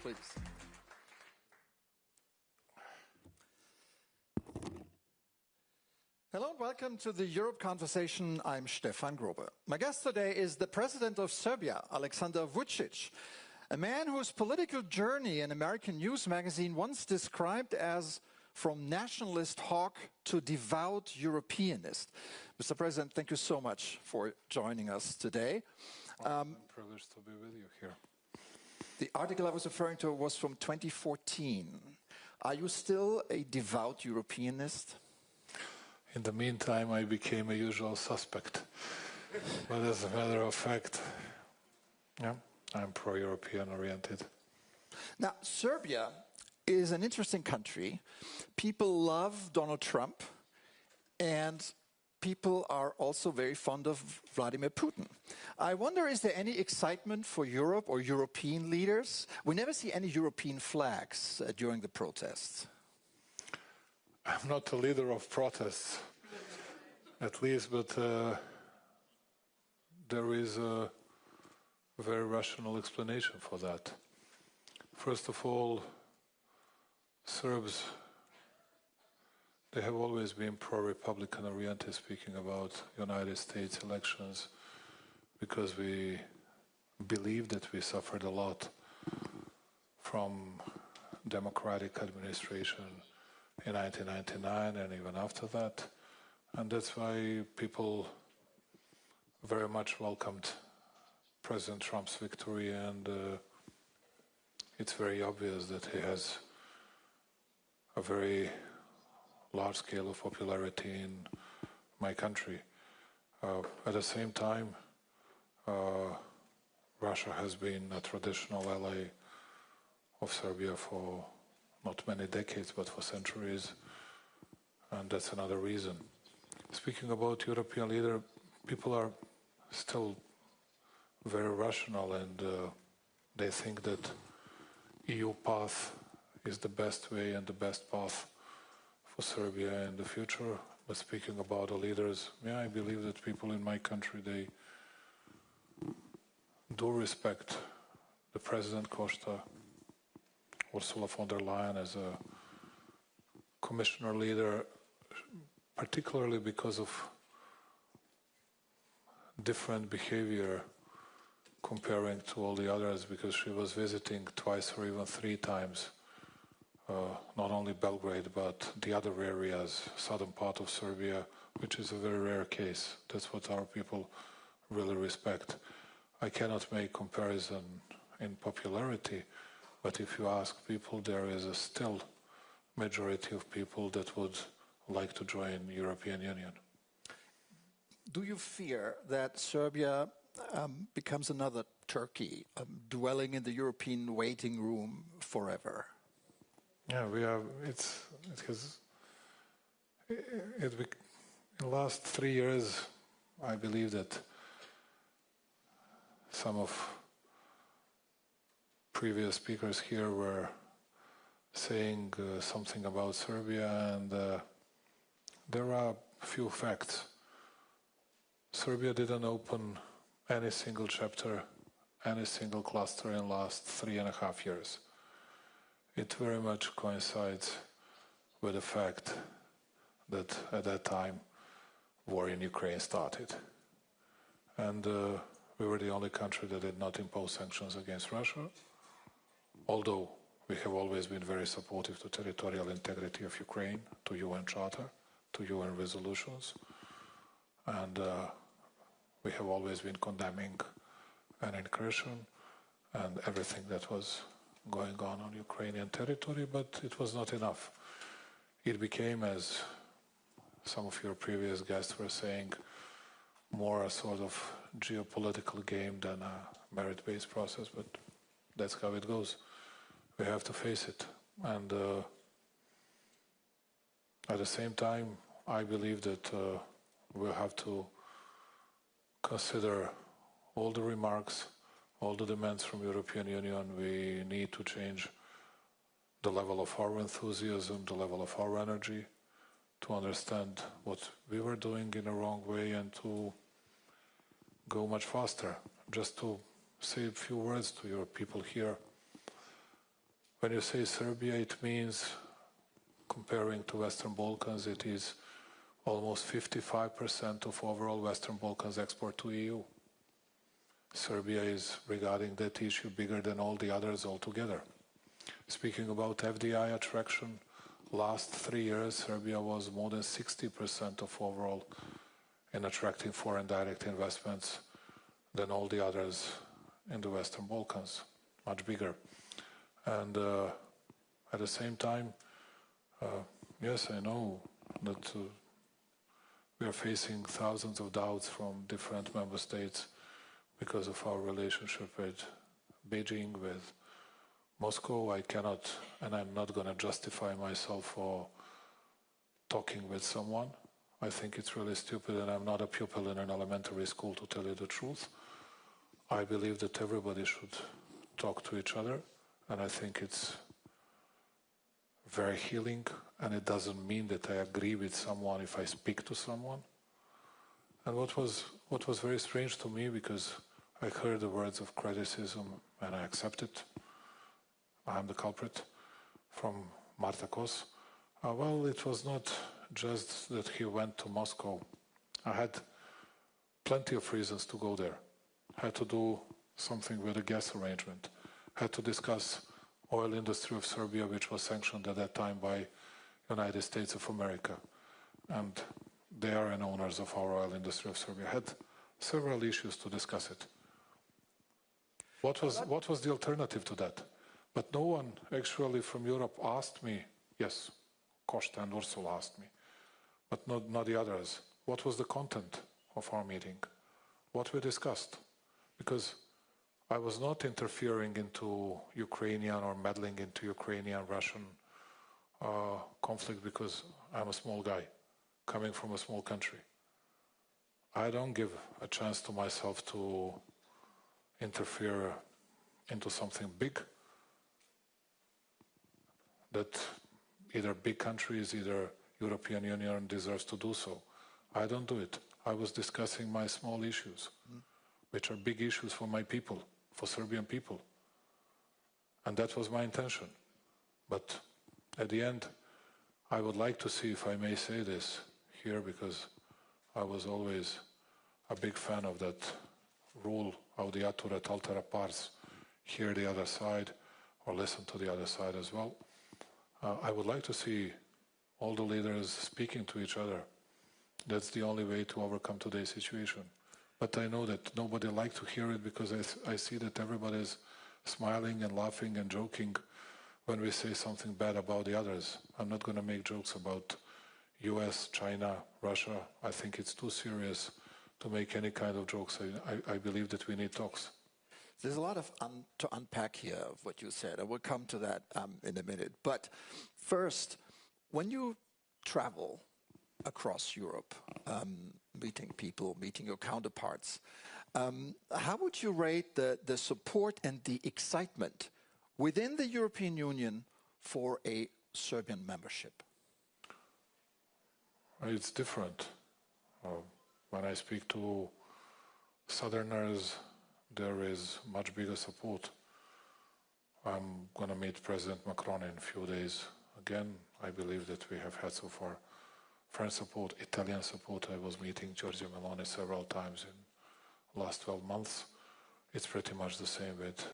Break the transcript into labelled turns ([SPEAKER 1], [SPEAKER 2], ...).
[SPEAKER 1] please. Hello and welcome to the Europe Conversation. I'm Stefan Grobe. My guest today is the President of Serbia, Aleksandar Vučić, a man whose political journey an American news magazine once described as from nationalist hawk to devout Europeanist. Mr. President, thank you so much for joining us today.
[SPEAKER 2] I'm privileged to be with you here.
[SPEAKER 1] The article I was referring to was from 2014. Are you still a devout Europeanist?
[SPEAKER 2] In the meantime, I became a usual suspect. But as a matter of fact, yeah, I'm pro-European oriented.
[SPEAKER 1] Now, Serbia is an interesting country. People love Donald Trump, and people are also very fond of Vladimir Putin. I wonder, is there any excitement for Europe or European leaders? We never see any European flags during the protests.
[SPEAKER 2] I'm not a leader of protests, at least, but there is a very rational explanation for that. First of all, Serbs, they have always been pro-Republican oriented, speaking about United States elections, because we believe that we suffered a lot from democratic administration in 1999 and even after that. And that's why people very much welcomed President Trump's victory, and it's very obvious that he has a very large scale of popularity in my country. At the same time, Russia has been a traditional ally of Serbia for not many decades, but for centuries, and that's another reason. Speaking about European leader, people are still very rational, and they think that EU path is the best way and the best path for Serbia in the future. But speaking about the leaders, yeah, I believe that people in my country, they do respect the President Costa, Ursula von der Leyen as a commissioner leader, particularly because of different behavior comparing to all the others, because she was visiting twice or even 3 times, not only Belgrade, but the other areas, southern part of Serbia, which is a very rare case. That's what our people really respect. I cannot make comparison in popularity, but if you ask people, there is a still majority of people that would like to join the European Union.
[SPEAKER 1] Do you fear that Serbia becomes another Turkey, dwelling in the European waiting room forever?
[SPEAKER 2] Yeah, we are. In the last 3 years, I believe that some of previous speakers here were saying something about Serbia, and there are a few facts. Serbia didn't open any single chapter, any single cluster in the last 3.5 years. It very much coincides with the fact that at that time war in Ukraine started. And we were the only country that did not impose sanctions against Russia, although we have always been very supportive to territorial integrity of Ukraine, to UN Charter, to UN resolutions, and we have always been condemning an incursion and everything that was going on Ukrainian territory, but it was not enough. It became, as some of your previous guests were saying, more a sort of geopolitical game than a merit-based process, but that's how it goes. We have to face it. And at the same time, I believe that we'll have to consider all the remarks, all the demands from European Union. We need to change the level of our enthusiasm, the level of our energy, to understand what we were doing in a wrong way and to go much faster. Just to say a few words to your people here. when you say Serbia, it means, comparing to Western Balkans, it is almost 55% of overall Western Balkans export to EU. Serbia is, regarding that issue, bigger than all the others altogether. Speaking about FDI attraction, last 3 years, Serbia was more than 60% of overall in attracting foreign direct investments than all the others in the Western Balkans, much bigger. And at the same time, yes, I know that we are facing thousands of doubts from different member states because of our relationship with Beijing, with Moscow. I cannot, and I'm not going to justify myself for talking with someone. I think it's really stupid, and I'm not a pupil in an elementary school, to tell you the truth. I believe that everybody should talk to each other, and I think it's very healing, and it doesn't mean that I agree with someone if I speak to someone. And what was very strange to me, because I heard the words of criticism and I accept it, I'm the culprit, from Marta Kos. Well, it was not just that he went to Moscow. I had plenty of reasons to go there. Had to do something with the gas arrangement. Had to discuss oil industry of Serbia, which was sanctioned at that time by United States of America. And they are an owners of our oil industry of Serbia. Had several issues to discuss it. What was the alternative to that? But no one actually from Europe asked me. Yes, Costa and Ursula asked me, but not the others. What was the content of our meeting? What we discussed? Because I was not interfering into Ukrainian or meddling into Ukrainian-Russian conflict, because I'm a small guy coming from a small country. I don't give a chance to myself to interfere into something big that either big countries, either European Union deserves to do so. I don't do it. I was discussing my small issues, which are big issues for my people, for Serbian people. And that was my intention. But at the end, I would like to see, if I may say this here, because I was always a big fan of that rule, audiatur et altera pars, hear the other side or listen to the other side as well. I would like to see all the leaders speaking to each other. That's the only way to overcome today's situation. But I know that nobody likes to hear it, because I see that everybody is smiling and laughing and joking when we say something bad about the others. I'm not going to make jokes about US, China, Russia. I think it's too serious to make any kind of jokes. I believe that we need talks.
[SPEAKER 1] There's a lot of to unpack here of what you said. I will come to that in a minute. But first, when you travel across Europe, meeting people, meeting your counterparts, how would you rate the support and the excitement within the European Union for a Serbian membership?
[SPEAKER 2] It's different. When I speak to Southerners, there is much bigger support. I'm going to meet President Macron in a few days. Again, I believe that we have had so far French support, Italian support. I was meeting Giorgia Meloni several times in the last 12 months. It's pretty much the same with